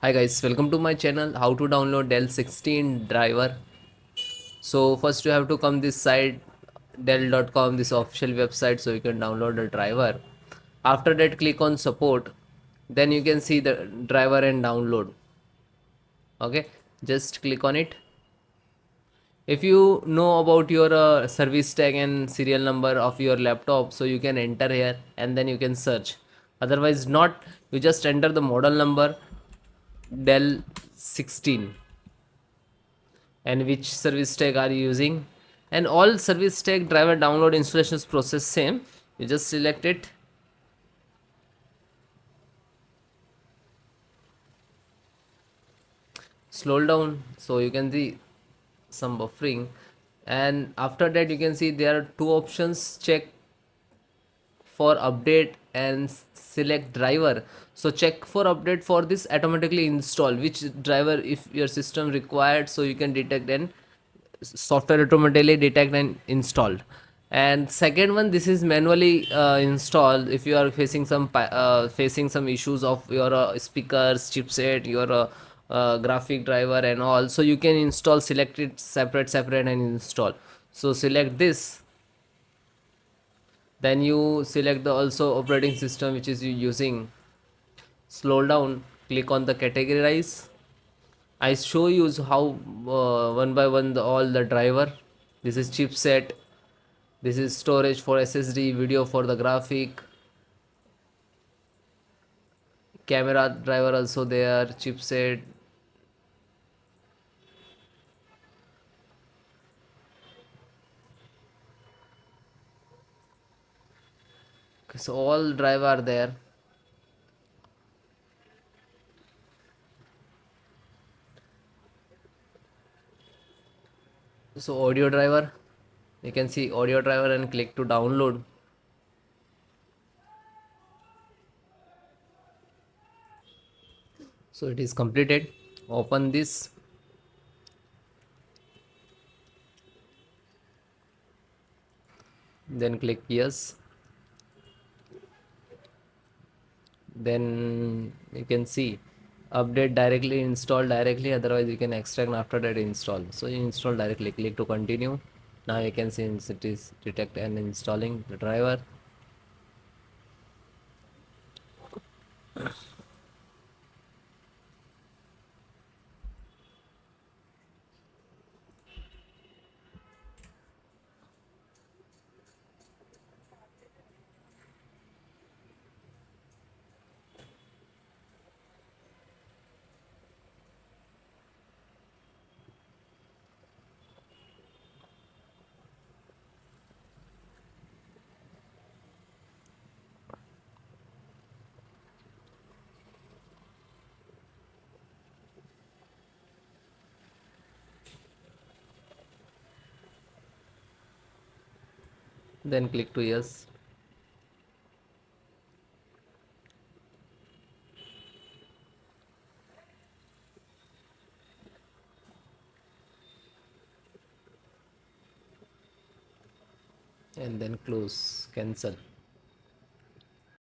Hi guys, welcome to my channel. How to download Dell 16 driver. So first you have to come this site dell.com, this official website, so you can download the driver. After that click on support, then you can see the driver and download. Okay, just click on it. If you know about your service tag and serial number of your laptop, so you can enter here and then you can search. Otherwise not, you just enter the model number Dell 16 and which service tag are you using, and all service tag driver download installations process same. You just select it, scroll down so you can see some buffering, and after that you can see there are two options: check for update and select driver. So check for update, for this automatically install which driver if your system required, so you can detect and software automatically detect and installed. And second one, this is manually installed if you are facing facing some issues of your speakers, chipset, your graphic driver and all, so you can install, select it separate and install. So select this, then you select the also operating system which is you using. Slow down, click on the categorize. I show you how one by one all the driver. This is chipset, this is storage for SSD, video for the graphic, camera driver also there, chipset. So all driver are there. So audio driver, you can see audio driver and click to download. So it is completed. Open this, then click yes. Then you can see update directly, install directly, otherwise you can extract after that install. So you install directly, click to continue. Now you can see it is detect and installing the driver. Then click to yes. And then close, cancel.